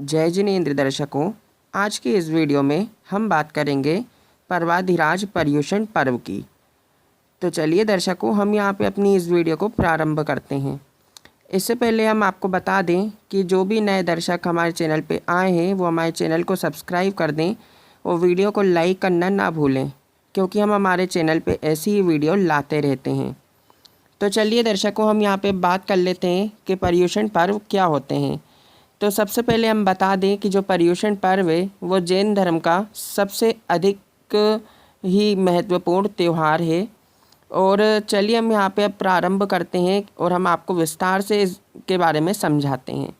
जय जिनेंद्र दर्शकों, आज के इस वीडियो में हम बात करेंगे पर्वाधिराज पर्युषण पर्व की। तो चलिए दर्शकों, हम यहाँ पे अपनी इस वीडियो को प्रारंभ करते हैं। इससे पहले हम आपको बता दें कि जो भी नए दर्शक हमारे चैनल पे आए हैं वो हमारे चैनल को सब्सक्राइब कर दें और वीडियो को लाइक करना ना भूलें, क्योंकि हम हमारे चैनल पे ऐसी ही वीडियो लाते रहते हैं। तो चलिए दर्शकों, हम यहाँ पे बात कर लेते हैं कि पर्युषण पर्व क्या होते हैं। तो सबसे पहले हम बता दें कि जो पर्युषण पर्व है वो जैन धर्म का सबसे अधिक ही महत्वपूर्ण त्यौहार है। और चलिए हम यहाँ पे अब प्रारंभ करते हैं और हम आपको विस्तार से इसके बारे में समझाते हैं।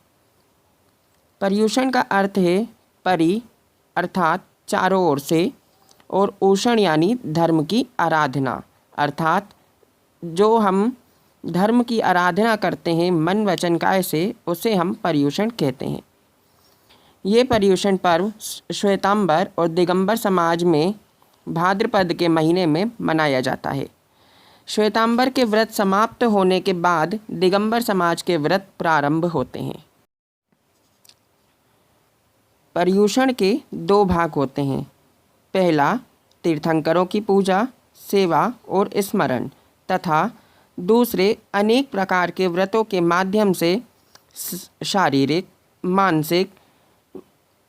पर्युषण का अर्थ है परि अर्थात चारों ओर से, और उषण यानी धर्म की आराधना, अर्थात जो हम धर्म की आराधना करते हैं मन वचन काय से, उसे हम पर्युषण कहते हैं। ये पर्युषण पर्व श्वेतांबर और दिगंबर समाज में भाद्रपद के महीने में मनाया जाता है। श्वेतांबर के व्रत समाप्त होने के बाद दिगंबर समाज के व्रत प्रारंभ होते हैं। पर्युषण के दो भाग होते हैं। पहला तीर्थंकरों की पूजा, सेवा और स्मरण, तथा दूसरे अनेक प्रकार के व्रतों के माध्यम से शारीरिक, मानसिक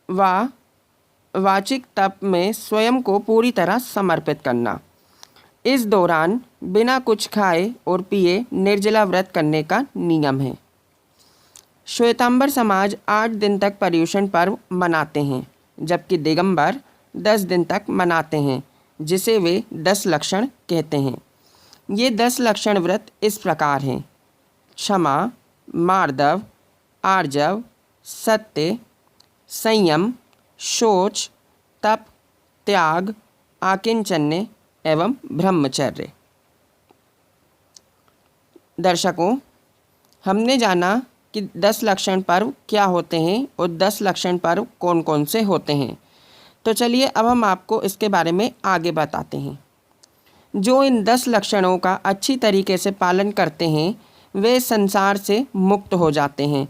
व वाचिक तप में स्वयं को पूरी तरह समर्पित करना। इस दौरान बिना कुछ खाए और पिए निर्जला व्रत करने का नियम है। श्वेतांबर समाज 8 दिन तक पर्युषण पर्व मनाते हैं, जबकि दिगंबर 10 दिन तक मनाते हैं, जिसे वे 10 लक्षण कहते हैं। ये 10 लक्षण व्रत इस प्रकार हैं: क्षमा, मार्दव, आर्जव, सत्य, संयम, शौच, तप, त्याग, आकिंचन्य एवं ब्रह्मचर्य। दर्शकों, हमने जाना कि 10 लक्षण पर्व क्या होते हैं और 10 लक्षण पर्व कौन कौन से होते हैं। तो चलिए अब हम आपको इसके बारे में आगे बताते हैं। जो इन 10 लक्षणों का अच्छी तरीके से पालन करते हैं वे संसार से मुक्त हो जाते हैं,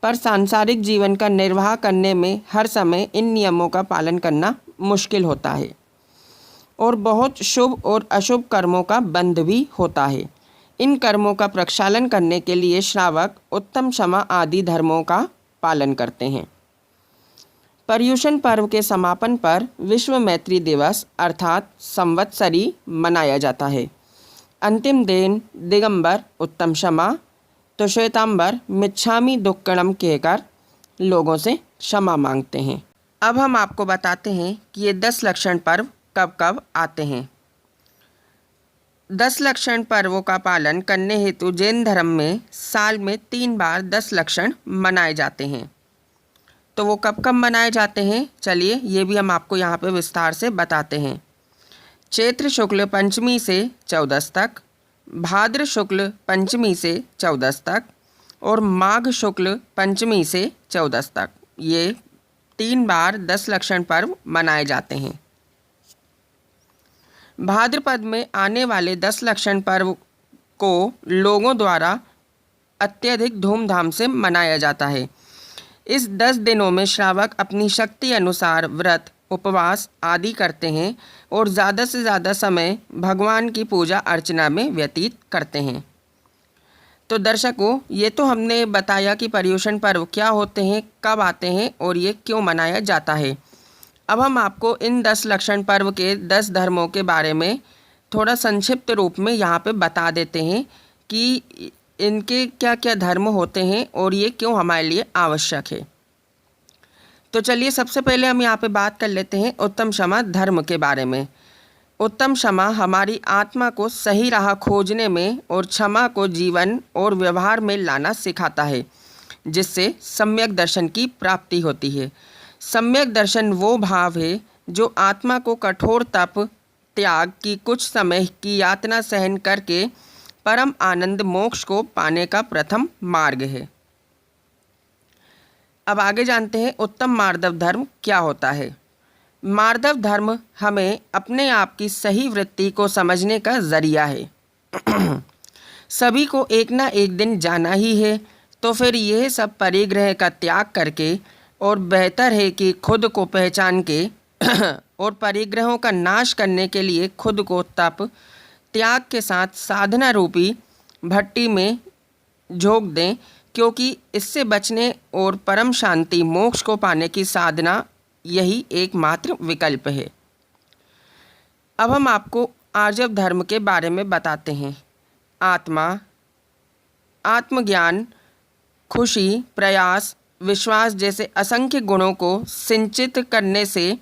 पर सांसारिक जीवन का निर्वाह करने में हर समय इन नियमों का पालन करना मुश्किल होता है और बहुत शुभ और अशुभ कर्मों का बंध भी होता है। इन कर्मों का प्रक्षालन करने के लिए श्रावक उत्तम, क्षमा आदि धर्मों का पालन करते हैं। पर्युषण पर्व के समापन पर विश्व मैत्री दिवस अर्थात संवत्सरी मनाया जाता है। अंतिम दिन दिगंबर उत्तम क्षमा तो श्वेतांबर मिच्छामि दुक्कड़म कहकर लोगों से क्षमा मांगते हैं। अब हम आपको बताते हैं कि ये 10 लक्षण पर्व कब कब आते हैं। 10 लक्षण पर्वों का पालन करने हेतु जैन धर्म में साल में 3 बार 10 लक्षण मनाए जाते हैं। तो वो कब कब मनाए जाते हैं, चलिए ये भी हम आपको यहाँ पे विस्तार से बताते हैं। चैत्र शुक्ल पंचमी से 14 तक, भाद्र शुक्ल पंचमी से 14 तक और माघ शुक्ल पंचमी से 14 तक, ये 3 बार 10 लक्षण पर्व मनाए जाते हैं। भाद्रपद में आने वाले 10 लक्षण पर्व को लोगों द्वारा अत्यधिक धूमधाम से मनाया जाता है। इस 10 दिनों में श्रावक अपनी शक्ति अनुसार व्रत, उपवास आदि करते हैं और ज़्यादा से ज़्यादा समय भगवान की पूजा अर्चना में व्यतीत करते हैं। तो दर्शकों, ये तो हमने बताया कि पर्युषण पर्व क्या होते हैं, कब आते हैं और ये क्यों मनाया जाता है। अब हम आपको इन 10 लक्षण पर्व के 10 धर्मों के बारे में थोड़ा संक्षिप्त रूप में यहाँ पे बता देते हैं कि इनके क्या क्या धर्म होते हैं और ये क्यों हमारे लिए आवश्यक है। तो चलिए सबसे पहले हम यहाँ पे बात कर लेते हैं उत्तम क्षमा धर्म के बारे में। उत्तम क्षमा हमारी आत्मा को सही राह खोजने में और क्षमा को जीवन और व्यवहार में लाना सिखाता है, जिससे सम्यक दर्शन की प्राप्ति होती है। सम्यक दर्शन वो भाव है जो आत्मा को कठोर तप, त्याग की कुछ समय की यातना सहन करके परम आनंद मोक्ष को पाने का प्रथम मार्ग है। अब आगे जानते हैं उत्तम मार्दव धर्म क्या होता है। मार्दव धर्म हमें अपने आप की सही वृत्ति को समझने का जरिया है। सभी को एक ना एक दिन जाना ही है, तो फिर यह सब परिग्रह का त्याग करके और बेहतर है कि खुद को पहचान के और परिग्रहों का नाश करने के लिए खुद को तप त्याग के साथ साधना रूपी भट्टी में झोंक दें, क्योंकि इससे बचने और परम शांति मोक्ष को पाने की साधना यही एकमात्र विकल्प है। अब हम आपको आर्जव धर्म के बारे में बताते हैं। आत्मा, आत्मज्ञान, खुशी, प्रयास, विश्वास जैसे असंख्य गुणों को सिंचित करने से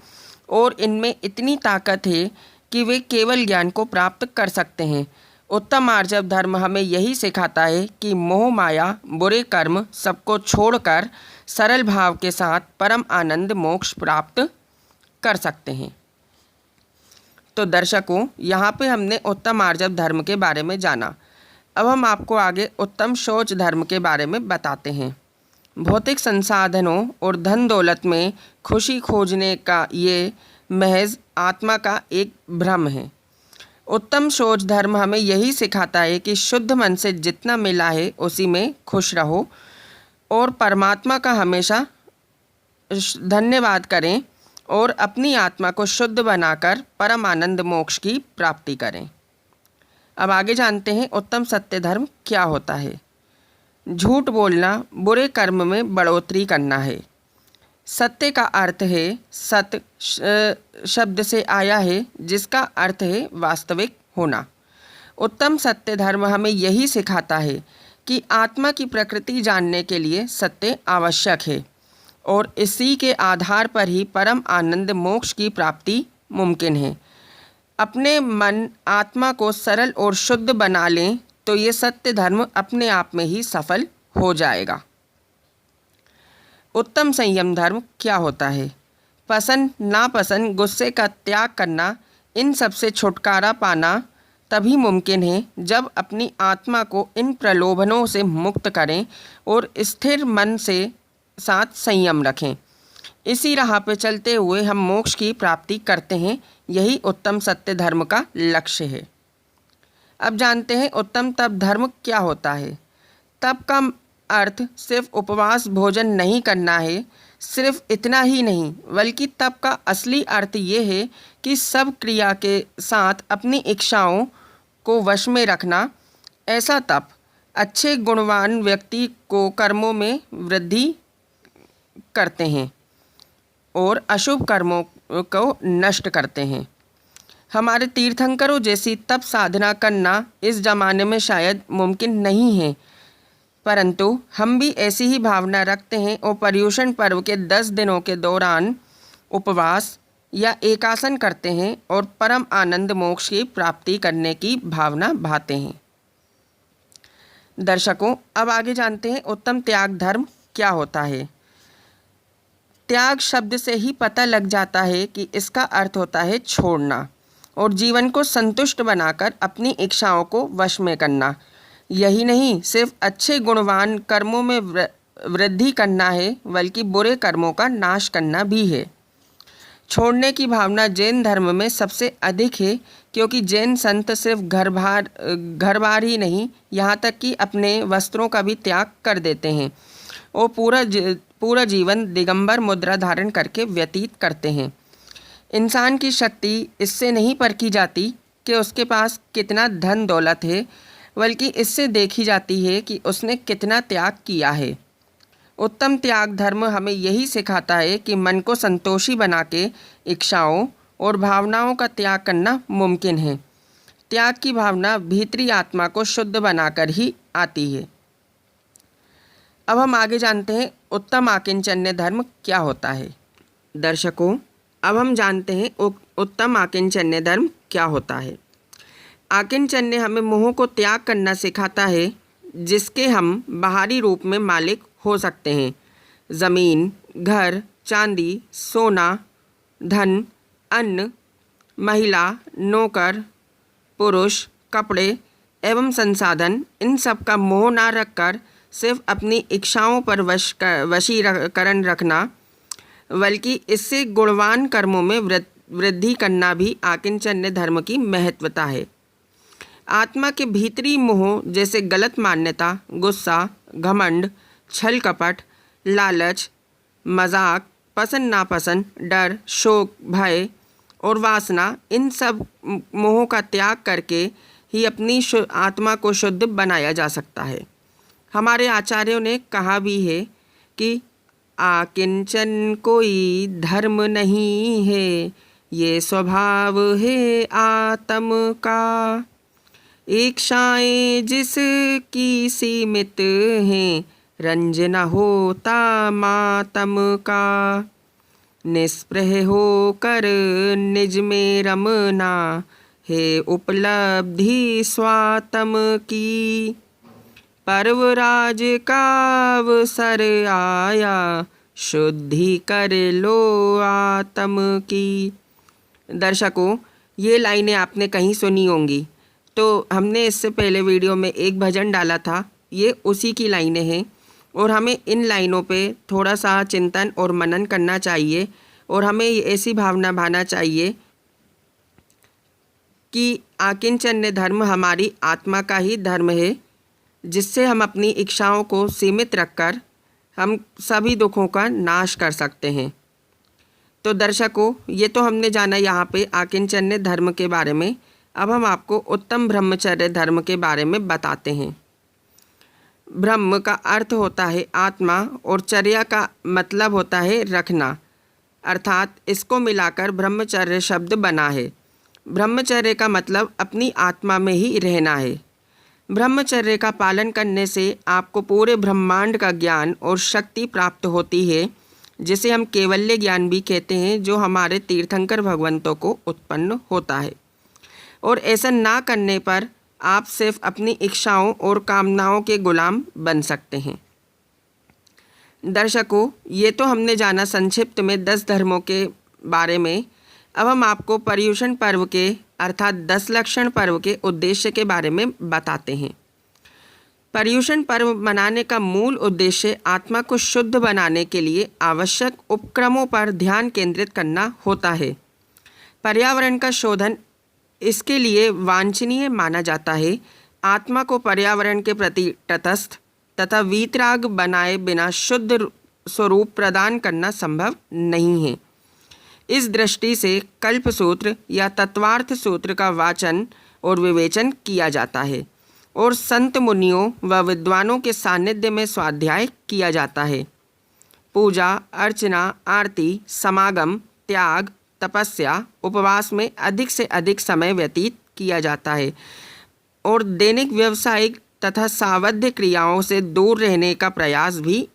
और इनमें इतनी ताकत है कि वे केवल ज्ञान को प्राप्त कर सकते हैं। उत्तम आर्जव धर्म हमें यही सिखाता है कि मोह माया बुरे कर्म सबको छोड़कर सरल भाव के साथ परम आनंद मोक्ष प्राप्त कर सकते हैं। तो दर्शकों, यहाँ पे हमने उत्तम आर्जव धर्म के बारे में जाना। अब हम आपको आगे उत्तम शौच धर्म के बारे में बताते हैं। भौतिक संसाधनों और धन दौलत में खुशी खोजने का ये महज आत्मा का एक भ्रम है। उत्तम शौच धर्म हमें यही सिखाता है कि शुद्ध मन से जितना मिला है उसी में खुश रहो और परमात्मा का हमेशा धन्यवाद करें और अपनी आत्मा को शुद्ध बनाकर परम आनंद मोक्ष की प्राप्ति करें। अब आगे जानते हैं उत्तम सत्य धर्म क्या होता है। झूठ बोलना बुरे कर्म में बढ़ोतरी करना है। सत्य का अर्थ है, सत शब्द से आया है जिसका अर्थ है वास्तविक होना। उत्तम सत्य धर्म हमें यही सिखाता है कि आत्मा की प्रकृति जानने के लिए सत्य आवश्यक है और इसी के आधार पर ही परम आनंद मोक्ष की प्राप्ति मुमकिन है। अपने मन आत्मा को सरल और शुद्ध बना लें तो ये सत्य धर्म अपने आप में ही सफल हो जाएगा। उत्तम संयम धर्म क्या होता है। पसंद नापसंद, गुस्से का त्याग करना, इन सब से छुटकारा पाना तभी मुमकिन है जब अपनी आत्मा को इन प्रलोभनों से मुक्त करें और स्थिर मन से साथ संयम रखें। इसी राह पे चलते हुए हम मोक्ष की प्राप्ति करते हैं। यही उत्तम सत्य धर्म का लक्ष्य है। अब जानते हैं उत्तम तप धर्म क्या होता है। तप का अर्थ सिर्फ उपवास भोजन नहीं करना है। सिर्फ इतना ही नहीं, बल्कि तप का असली अर्थ ये है कि सब क्रिया के साथ अपनी इच्छाओं को वश में रखना। ऐसा तप अच्छे गुणवान व्यक्ति को कर्मों में वृद्धि करते हैं और अशुभ कर्मों को नष्ट करते हैं। हमारे तीर्थंकरों जैसी तप साधना करना इस जमाने में शायद मुमकिन नहीं है, परंतु हम भी ऐसी ही भावना रखते हैं और पर्युषण पर्व के 10 दिनों के दौरान उपवास या एकासन करते हैं और परम आनंद मोक्ष की प्राप्ति करने की भावना भाते हैं। दर्शकों, अब आगे जानते हैं उत्तम त्याग धर्म क्या होता है। त्याग शब्द से ही पता लग जाता है कि इसका अर्थ होता है छोड़ना और जीवन को संतुष्ट बनाकर अपनी इच्छाओं को वश में करना। यही नहीं, सिर्फ अच्छे गुणवान कर्मों में वृद्धि करना है, बल्कि बुरे कर्मों का नाश करना भी है। छोड़ने की भावना जैन धर्म में सबसे अधिक है, क्योंकि जैन संत सिर्फ घर बार ही नहीं, यहाँ तक कि अपने वस्त्रों का भी त्याग कर देते हैं और पूरा जीवन दिगंबर मुद्रा धारण करके व्यतीत करते हैं। इंसान की शक्ति इससे नहीं परखी जाती कि उसके पास कितना धन दौलत है, बल्कि इससे देखी जाती है कि उसने कितना त्याग किया है। उत्तम त्याग धर्म हमें यही सिखाता है कि मन को संतोषी बना के इच्छाओं और भावनाओं का त्याग करना मुमकिन है। त्याग की भावना भीतरी आत्मा को शुद्ध बनाकर ही आती है। अब हम आगे जानते हैं उत्तम आकिंचन्य धर्म क्या होता है। दर्शकों, अब हम जानते हैं उत्तम आकिंचन्य धर्म क्या होता है। आकिंचन्य हमें मोह को त्याग करना सिखाता है, जिसके हम बाहरी रूप में मालिक हो सकते हैं। ज़मीन, घर, चांदी, सोना, धन, अन्न, महिला, नौकर, पुरुष, कपड़े एवं संसाधन, इन सब का मोह ना रखकर सिर्फ अपनी इच्छाओं पर वशीकरण रखना, बल्कि इससे गुणवान कर्मों में वृद्धि करना भी आकिंचन्य धर्म की महत्वता है। आत्मा के भीतरी मोह जैसे गलत मान्यता, गुस्सा, घमंड, छल कपट, लालच, मजाक, पसंद नापसंद, डर, शोक, भय और वासना, इन सब मोहों का त्याग करके ही अपनी आत्मा को शुद्ध बनाया जा सकता है। हमारे आचार्यों ने कहा भी है कि आकिंचन कोई धर्म नहीं है, ये स्वभाव है आत्म का। इच्छाएं जिसकी सीमित हैं, रंज न होता मातम का। निस्पृह होकर निज में रमना है उपलब्धि स्वात्म की। पर्वराज का अवसर आया, शुद्धि कर लो आत्म की। दर्शकों, ये लाइनें आपने कहीं सुनी होंगी। तो हमने इससे पहले वीडियो में एक भजन डाला था, ये उसी की लाइनें हैं। और हमें इन लाइनों पे थोड़ा सा चिंतन और मनन करना चाहिए और हमें ऐसी भावना भाना चाहिए कि आकिंचन्य धर्म हमारी आत्मा का ही धर्म है, जिससे हम अपनी इच्छाओं को सीमित रखकर हम सभी दुखों का नाश कर सकते हैं। तो दर्शकों, ये तो हमने जाना यहाँ पे आकिंचन्य धर्म के बारे में। अब हम आपको उत्तम ब्रह्मचर्य धर्म के बारे में बताते हैं। ब्रह्म का अर्थ होता है आत्मा और चर्या का मतलब होता है रखना, अर्थात इसको मिलाकर ब्रह्मचर्य शब्द बना है। ब्रह्मचर्य का मतलब अपनी आत्मा में ही रहना है। ब्रह्मचर्य का पालन करने से आपको पूरे ब्रह्मांड का ज्ञान और शक्ति प्राप्त होती है, जिसे हम कैवल्य ज्ञान भी कहते हैं, जो हमारे तीर्थंकर भगवंतों को उत्पन्न होता है। और ऐसा ना करने पर आप सिर्फ अपनी इच्छाओं और कामनाओं के गुलाम बन सकते हैं। दर्शकों, ये तो हमने जाना संक्षिप्त में 10 धर्मों के बारे में। अब हम आपको पर्युषण पर्व के अर्थात 10 लक्षण पर्व के उद्देश्य के बारे में बताते हैं। पर्युषण पर्व मनाने का मूल उद्देश्य आत्मा को शुद्ध बनाने के लिए आवश्यक उपक्रमों पर ध्यान केंद्रित करना होता है। पर्यावरण का शोधन इसके लिए वांछनीय माना जाता है। आत्मा को पर्यावरण के प्रति तटस्थ तथा वीतराग बनाए बिना शुद्ध स्वरूप प्रदान करना संभव नहीं है। इस दृष्टि से कल्पसूत्र या तत्वार्थ सूत्र का वाचन और विवेचन किया जाता है और संत मुनियों व विद्वानों के सानिध्य में स्वाध्याय किया जाता है। पूजा अर्चना, आरती, समागम, त्याग, तपस्या, उपवास में अधिक से अधिक समय व्यतीत किया जाता है और दैनिक व्यावसायिक तथा सावध्य क्रियाओं से दूर रहने का प्रयास भी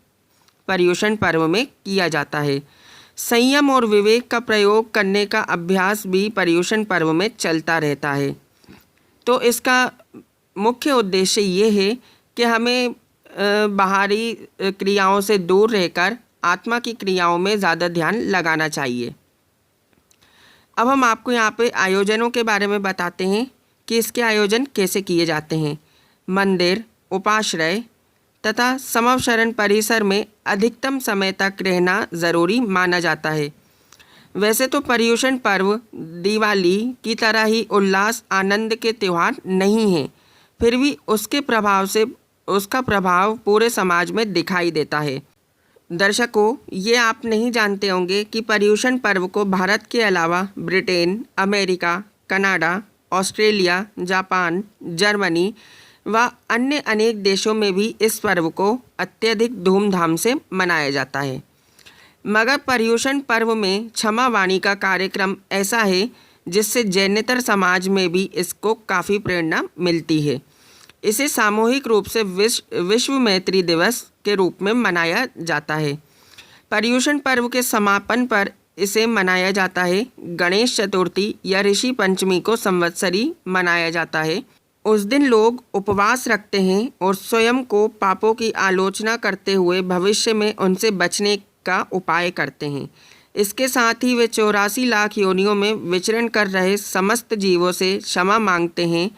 पर्युषण पर्व में किया जाता है। संयम और विवेक का प्रयोग करने का अभ्यास भी पर्युषण पर्व में चलता रहता है। तो इसका मुख्य उद्देश्य ये है कि हमें बाहरी क्रियाओं से दूर रहकर आत्मा की क्रियाओं में ज़्यादा ध्यान लगाना चाहिए। अब हम आपको यहाँ पे आयोजनों के बारे में बताते हैं कि इसके आयोजन कैसे किए जाते हैं। मंदिर, उपाश्रय तथा समवशरण परिसर में अधिकतम समय तक रहना ज़रूरी माना जाता है। वैसे तो पर्युषण पर्व दिवाली की तरह ही उल्लास आनंद के त्यौहार नहीं है, फिर भी उसका प्रभाव पूरे समाज में दिखाई देता है। दर्शकों, ये आप नहीं जानते होंगे कि पर्युषण पर्व को भारत के अलावा Britain, America, Canada, Australia, Japan, Germany व अन्य अनेक देशों में भी इस पर्व को अत्यधिक धूमधाम से मनाया जाता है। मगर पर्युषण पर्व में क्षमा वाणी का कार्यक्रम ऐसा है जिससे जैनेतर समाज में भी इसको काफ़ी प्रेरणा मिलती है। इसे सामूहिक रूप से विश्व मैत्री दिवस के रूप में मनाया जाता है। पर्युषण पर्व के समापन पर इसे मनाया जाता है। गणेश चतुर्थी या ऋषि पंचमी को संवत्सरी मनाया जाता है। उस दिन लोग उपवास रखते हैं और स्वयं को पापों की आलोचना करते हुए भविष्य में उनसे बचने का उपाय करते हैं। इसके साथ ही वे 84 लाख योनियों में विचरण कर रहे समस्त जीवों से क्षमा मांगते हैं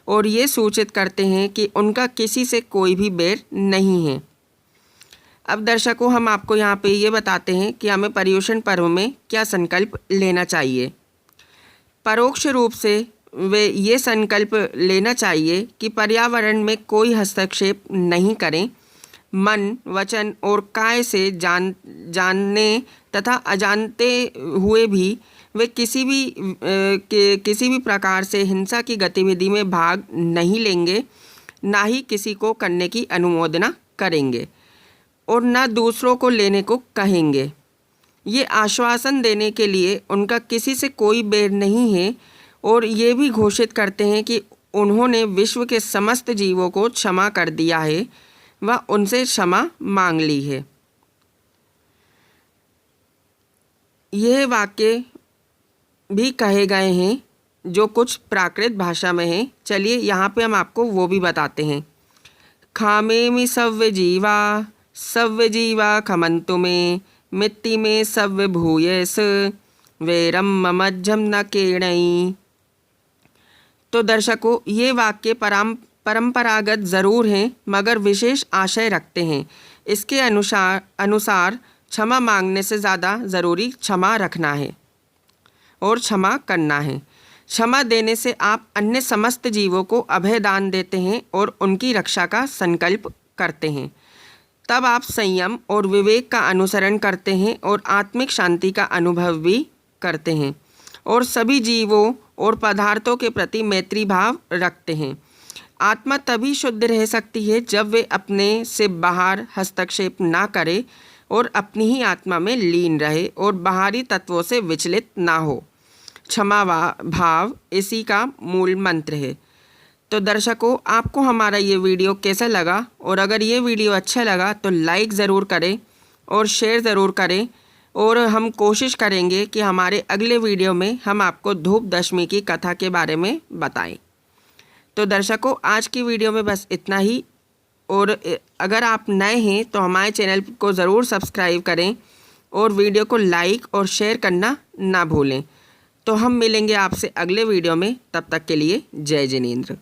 और ये सूचित करते हैं कि उनका किसी से कोई भी बैर नहीं है। अब दर्शकों, हम आपको यहाँ पे ये बताते हैं कि हमें पर्युषण पर्व में क्या संकल्प लेना चाहिए। परोक्ष रूप से वे ये संकल्प लेना चाहिए कि पर्यावरण में कोई हस्तक्षेप नहीं करें, मन, वचन और काया से जानने तथा अजानते हुए भी वे किसी भी प्रकार से हिंसा की गतिविधि में भाग नहीं लेंगे, ना ही किसी को करने की अनुमोदना करेंगे और न दूसरों को लेने को कहेंगे। ये आश्वासन देने के लिए उनका किसी से कोई बैर नहीं है और ये भी घोषित करते हैं कि उन्होंने विश्व के समस्त जीवों को क्षमा कर दिया है व उनसे क्षमा मांग ली है। यह वाक्य भी कहे गए हैं जो कुछ प्राकृत भाषा में हैं। चलिए यहाँ पे हम आपको वो भी बताते हैं। खामेमि सव्य जीवा खमंतु में मित्ति में सव्य भूयस वैरम ममज्जम न केणई। तो दर्शकों, ये वाक्य परंपरागत ज़रूर हैं मगर विशेष आशय रखते हैं। इसके अनुसार क्षमा मांगने से ज़्यादा ज़रूरी क्षमा रखना है और क्षमा करना है। क्षमा देने से आप अन्य समस्त जीवों को अभय दान देते हैं और उनकी रक्षा का संकल्प करते हैं। तब आप संयम और विवेक का अनुसरण करते हैं और आत्मिक शांति का अनुभव भी करते हैं और सभी जीवों और पदार्थों के प्रति मैत्री भाव रखते हैं। आत्मा तभी शुद्ध रह सकती है जब वे अपने से बाहर हस्तक्षेप ना करे और अपनी ही आत्मा में लीन रहे और बाहरी तत्वों से विचलित ना हो। क्षमा भाव इसी का मूल मंत्र है। तो दर्शकों, आपको हमारा ये वीडियो कैसा लगा, और अगर ये वीडियो अच्छा लगा तो लाइक ज़रूर करें और शेयर ज़रूर करें और हम कोशिश करेंगे कि हमारे अगले वीडियो में हम आपको धूप दशमी की कथा के बारे में बताएं। तो दर्शकों, आज की वीडियो में बस इतना ही, और अगर आप नए हैं तो हमारे चैनल को ज़रूर सब्सक्राइब करें और वीडियो को लाइक और शेयर करना ना भूलें। तो हम मिलेंगे आपसे अगले वीडियो में, तब तक के लिए जय जिनेंद्र।